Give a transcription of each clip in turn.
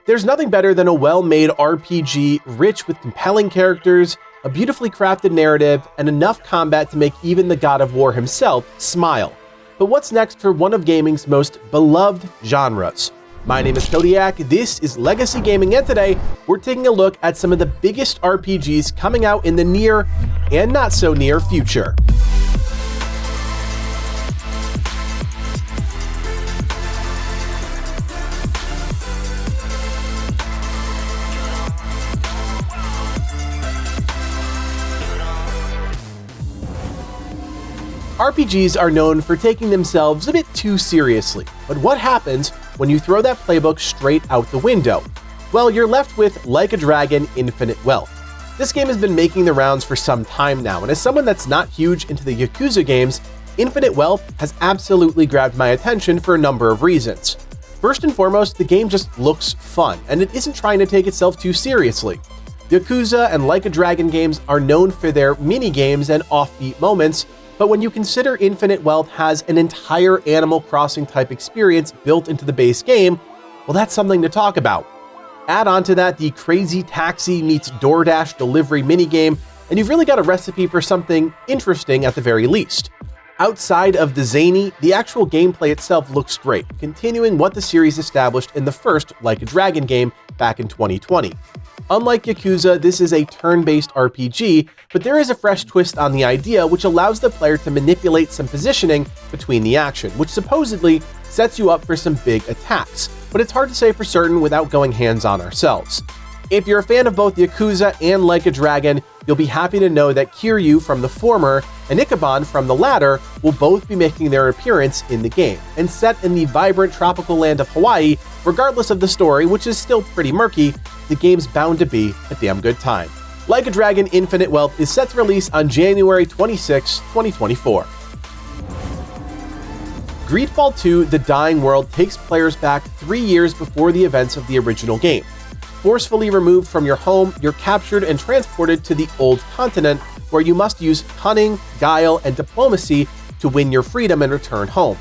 There's nothing better than a well-made RPG rich with compelling characters, a beautifully crafted narrative, and enough combat to make even the God of War himself smile. But what's next for one of gaming's most beloved genres? My name is Kodiak, this is Legacy Gaming, and today we're taking a look at some of the biggest RPGs coming out in the near and not so near future. RPGs are known for taking themselves a bit too seriously, but what happens when you throw that playbook straight out the window? Well, you're left with Like a Dragon: Infinite Wealth. This game has been making the rounds for some time now, and as someone that's not huge into the Yakuza games, Infinite Wealth has absolutely grabbed my attention for a number of reasons. First and foremost, the game just looks fun, and it isn't trying to take itself too seriously. Yakuza and Like a Dragon games are known for their mini-games and offbeat moments, but when you consider Infinite Wealth has an entire Animal Crossing type experience built into the base game, well, that's something to talk about. Add on to that the Crazy Taxi meets DoorDash delivery minigame, and you've really got a recipe for something interesting at the very least. Outside of the zany, the actual gameplay itself looks great, continuing what the series established in the first Like a Dragon game back in 2020. Unlike Yakuza, this is a turn-based RPG, but there is a fresh twist on the idea which allows the player to manipulate some positioning between the action, which supposedly sets you up for some big attacks, but it's hard to say for certain without going hands-on ourselves. If you're a fan of both Yakuza and Like a Dragon, you'll be happy to know that Kiryu from the former and Ichiban from the latter will both be making their appearance in the game, and set in the vibrant tropical land of Hawaii. Regardless of the story, which is still pretty murky, the game's bound to be a damn good time. Like a Dragon: Infinite Wealth is set to release on January 26, 2024. Greedfall 2: The Dying World takes players back 3 years before the events of the original game. Forcefully removed from your home, you're captured and transported to the Old Continent, where you must use cunning, guile, and diplomacy to win your freedom and return home.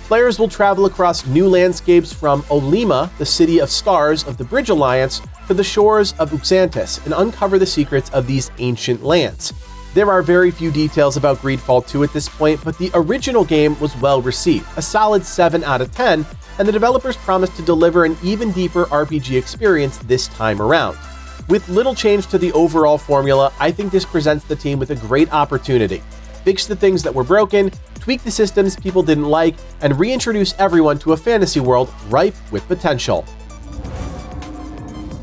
Players will travel across new landscapes from Olima, the City of Scars of the Bridge Alliance, to the shores of Uxantis and uncover the secrets of these ancient lands. There are very few details about Greedfall 2 at this point, but the original game was well received, a solid 7 out of 10, and the developers promised to deliver an even deeper RPG experience this time around. With little change to the overall formula, I think this presents the team with a great opportunity. Fix the things that were broken, tweak the systems people didn't like, and reintroduce everyone to a fantasy world ripe with potential.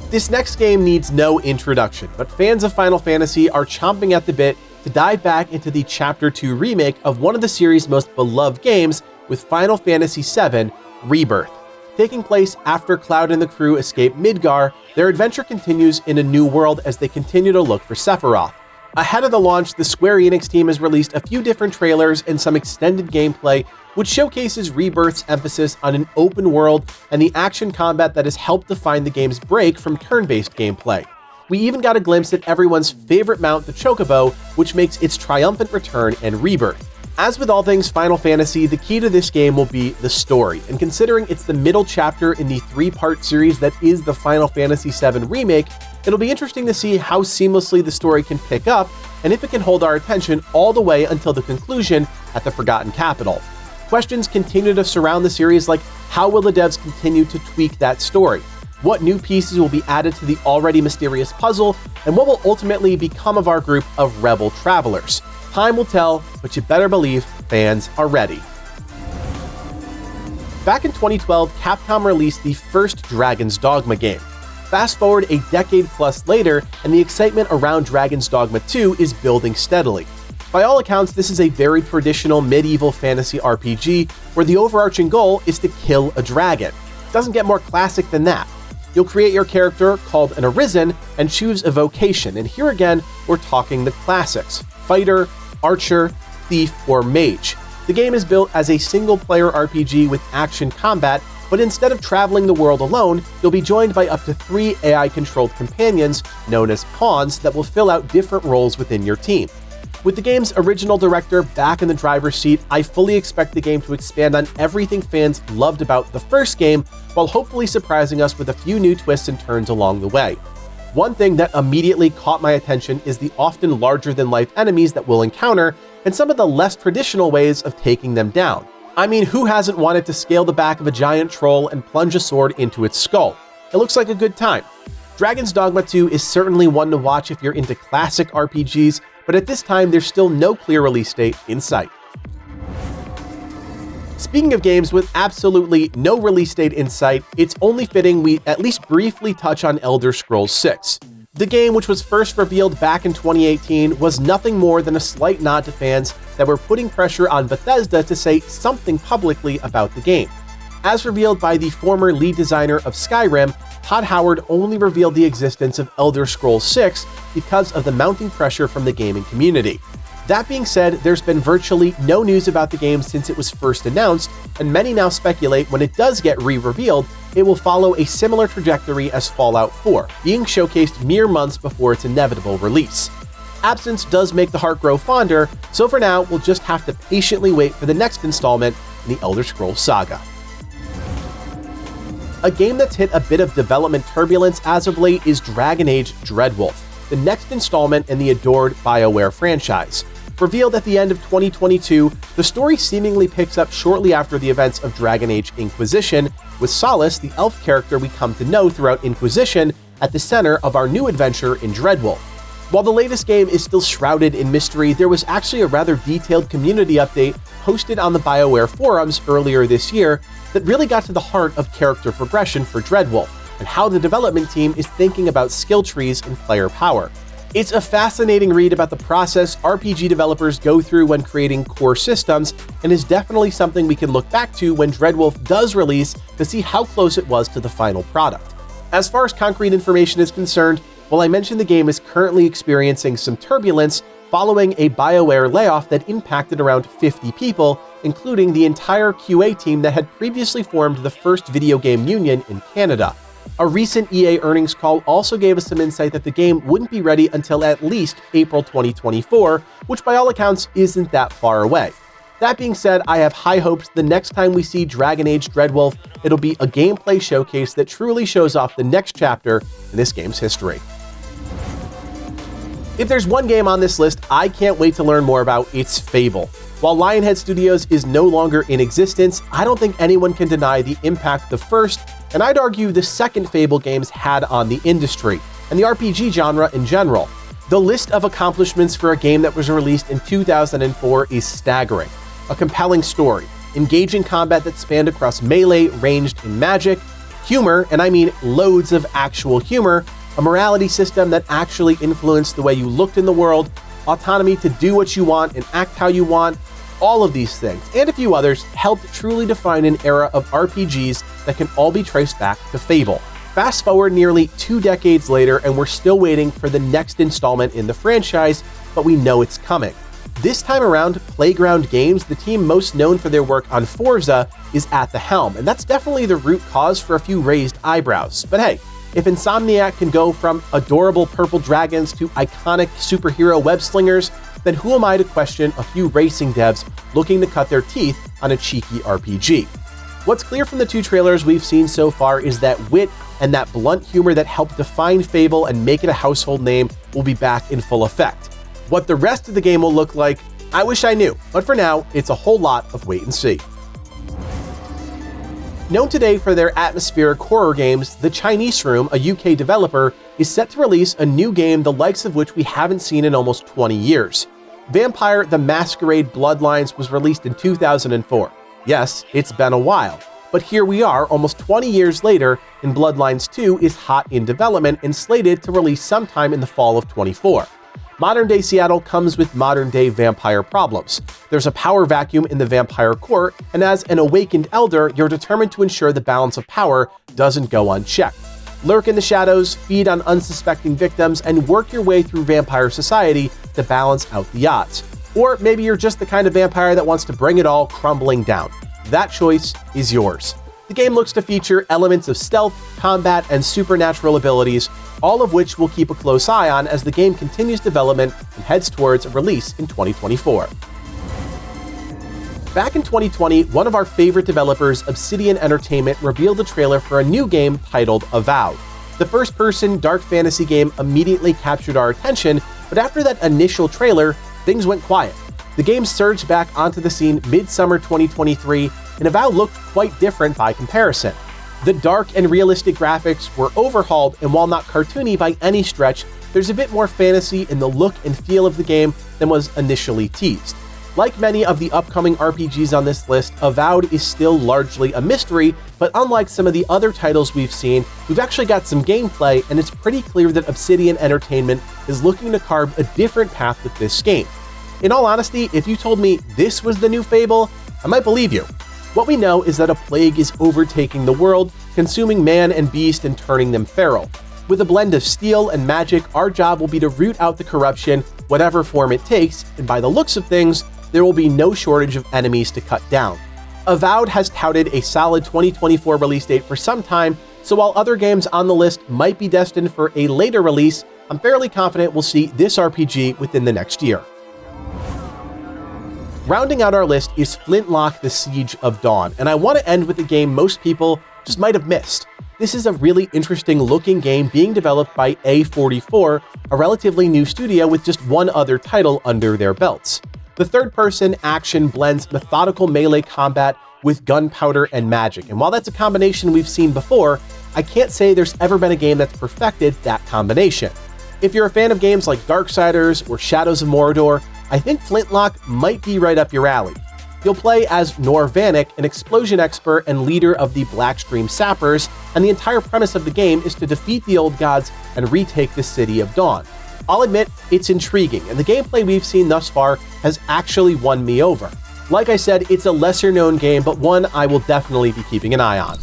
This next game needs no introduction, but fans of Final Fantasy are chomping at the bit to dive back into the Chapter 2 remake of one of the series' most beloved games with Final Fantasy VII Rebirth. Taking place after Cloud and the crew escape Midgar, their adventure continues in a new world as they continue to look for Sephiroth. Ahead of the launch, the Square Enix team has released a few different trailers and some extended gameplay, which showcases Rebirth's emphasis on an open world and the action combat that has helped define the game's break from turn-based gameplay. We even got a glimpse at everyone's favorite mount, the Chocobo, which makes its triumphant return in Rebirth. As with all things Final Fantasy, the key to this game will be the story, and considering it's the middle chapter in the 3-part series that is the Final Fantasy VII Remake, it'll be interesting to see how seamlessly the story can pick up, and if it can hold our attention all the way until the conclusion at the Forgotten Capital. Questions continue to surround the series, like how will the devs continue to tweak that story? What new pieces will be added to the already mysterious puzzle, and what will ultimately become of our group of rebel travelers? Time will tell, but you better believe fans are ready. Back in 2012, Capcom released the first Dragon's Dogma game. Fast forward a decade plus later, and the excitement around Dragon's Dogma 2 is building steadily. By all accounts, this is a very traditional medieval fantasy RPG, where the overarching goal is to kill a dragon. It doesn't get more classic than that. You'll create your character, called an Arisen, and choose a vocation, and here again, we're talking the classics: fighter, archer, thief, or mage. The game is built as a single-player RPG with action combat, but instead of traveling the world alone, you'll be joined by up to 3 AI-controlled companions, known as pawns, that will fill out different roles within your team. With the game's original director back in the driver's seat, I fully expect the game to expand on everything fans loved about the first game, while hopefully surprising us with a few new twists and turns along the way. One thing that immediately caught my attention is the often larger-than-life enemies that we'll encounter, and some of the less traditional ways of taking them down. I mean, who hasn't wanted to scale the back of a giant troll and plunge a sword into its skull? It looks like a good time. Dragon's Dogma 2 is certainly one to watch if you're into classic RPGs, but at this time there's still no clear release date in sight. Speaking of games with absolutely no release date in sight, it's only fitting we at least briefly touch on Elder Scrolls 6. The game, which was first revealed back in 2018, was nothing more than a slight nod to fans that were putting pressure on Bethesda to say something publicly about the game. As revealed by the former lead designer of Skyrim, Todd Howard only revealed the existence of Elder Scrolls 6 because of the mounting pressure from the gaming community. That being said, there's been virtually no news about the game since it was first announced, and many now speculate when it does get re-revealed, it will follow a similar trajectory as Fallout 4, being showcased mere months before its inevitable release. Absence does make the heart grow fonder, so for now, we'll just have to patiently wait for the next installment in the Elder Scrolls saga. A game that's hit a bit of development turbulence as of late is Dragon Age Dreadwolf, the next installment in the adored BioWare franchise. Revealed at the end of 2022, the story seemingly picks up shortly after the events of Dragon Age Inquisition, with Solace, the elf character we come to know throughout Inquisition, at the center of our new adventure in Dreadwolf. While the latest game is still shrouded in mystery, there was actually a rather detailed community update posted on the BioWare forums earlier this year that really got to the heart of character progression for Dreadwolf, and how the development team is thinking about skill trees and player power. It's a fascinating read about the process RPG developers go through when creating core systems, and is definitely something we can look back to when Dreadwolf does release to see how close it was to the final product. As far as concrete information is concerned, while I mentioned the game is currently experiencing some turbulence following a BioWare layoff that impacted around 50 people, including the entire QA team that had previously formed the first video game union in Canada. A recent EA earnings call also gave us some insight that the game wouldn't be ready until at least April 2024, which by all accounts isn't that far away. That being said, I have high hopes the next time we see Dragon Age Dreadwolf, it'll be a gameplay showcase that truly shows off the next chapter in this game's history. If there's one game on this list I can't wait to learn more about, it's Fable. While Lionhead Studios is no longer in existence, I don't think anyone can deny the impact the first, and I'd argue the second Fable games had on the industry, and the RPG genre in general. The list of accomplishments for a game that was released in 2004 is staggering. A compelling story, engaging combat that spanned across melee, ranged, and magic, humor, and I mean loads of actual humor, a morality system that actually influenced the way you looked in the world, autonomy to do what you want and act how you want. All of these things, and a few others, helped truly define an era of RPGs that can all be traced back to Fable. Fast forward nearly 2 decades later, and we're still waiting for the next installment in the franchise, but we know it's coming. This time around, Playground Games, the team most known for their work on Forza, is at the helm, and that's definitely the root cause for a few raised eyebrows. But hey, if Insomniac can go from adorable purple dragons to iconic superhero web slingers, then who am I to question a few racing devs looking to cut their teeth on a cheeky RPG? What's clear from the 2 trailers we've seen so far is that wit and that blunt humor that helped define Fable and make it a household name will be back in full effect. What the rest of the game will look like, I wish I knew, but for now, it's a whole lot of wait and see. Known today for their atmospheric horror games, The Chinese Room, a UK developer, is set to release a new game the likes of which we haven't seen in almost 20 years. Vampire: The Masquerade Bloodlines was released in 2004. Yes, it's been a while, but here we are almost 20 years later, and Bloodlines 2 is hot in development and slated to release sometime in the fall of 24. Modern-day Seattle comes with modern-day vampire problems. There's a power vacuum in the vampire court, and as an awakened elder, you're determined to ensure the balance of power doesn't go unchecked. Lurk in the shadows, feed on unsuspecting victims, and work your way through vampire society to balance out the odds. Or maybe you're just the kind of vampire that wants to bring it all crumbling down. That choice is yours. The game looks to feature elements of stealth, combat, and supernatural abilities, all of which we'll keep a close eye on as the game continues development and heads towards a release in 2024. Back in 2020, one of our favorite developers, Obsidian Entertainment, revealed a trailer for a new game titled Avowed. The first-person dark fantasy game immediately captured our attention, but after that initial trailer, things went quiet. The game surged back onto the scene mid-summer 2023, and Avowed looked quite different by comparison. The dark and realistic graphics were overhauled, and while not cartoony by any stretch, there's a bit more fantasy in the look and feel of the game than was initially teased. Like many of the upcoming RPGs on this list, Avowed is still largely a mystery, but unlike some of the other titles we've seen, we've actually got some gameplay, and it's pretty clear that Obsidian Entertainment is looking to carve a different path with this game. In all honesty, if you told me this was the new Fable, I might believe you. What we know is that a plague is overtaking the world, consuming man and beast and turning them feral. With a blend of steel and magic, our job will be to root out the corruption, whatever form it takes, and by the looks of things, there will be no shortage of enemies to cut down. Avowed has touted a solid 2024 release date for some time, so while other games on the list might be destined for a later release, I'm fairly confident we'll see this RPG within the next year. Rounding out our list is Flintlock: The Siege of Dawn, and I want to end with a game most people just might have missed. This is a really interesting looking game being developed by A44, a relatively new studio with just one other title under their belts. The third-person action blends methodical melee combat with gunpowder and magic, and while that's a combination we've seen before, I can't say there's ever been a game that's perfected that combination. If you're a fan of games like Darksiders or Shadows of Mordor, I think Flintlock might be right up your alley. You'll play as Nor Vanek, an explosion expert and leader of the Blackstream Sappers, and the entire premise of the game is to defeat the old gods and retake the City of Dawn. I'll admit, it's intriguing, and the gameplay we've seen thus far has actually won me over. Like I said, it's a lesser-known game, but one I will definitely be keeping an eye on.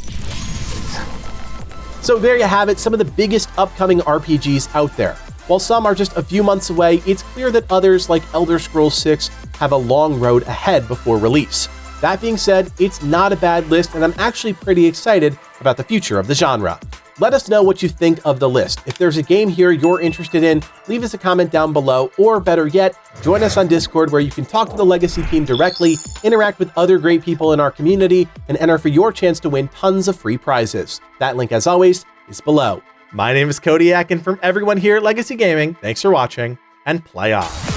So there you have it, some of the biggest upcoming RPGs out there. While some are just a few months away, it's clear that others, like Elder Scrolls 6, have a long road ahead before release. That being said, it's not a bad list, and I'm actually pretty excited about the future of the genre. Let us know what you think of the list. If there's a game here you're interested in, leave us a comment down below, or better yet, join us on Discord where you can talk to the Legacy team directly, interact with other great people in our community, and enter for your chance to win tons of free prizes. That link, as always, is below. My name is Kodiak, and from everyone here at Legacy Gaming, thanks for watching, and play on.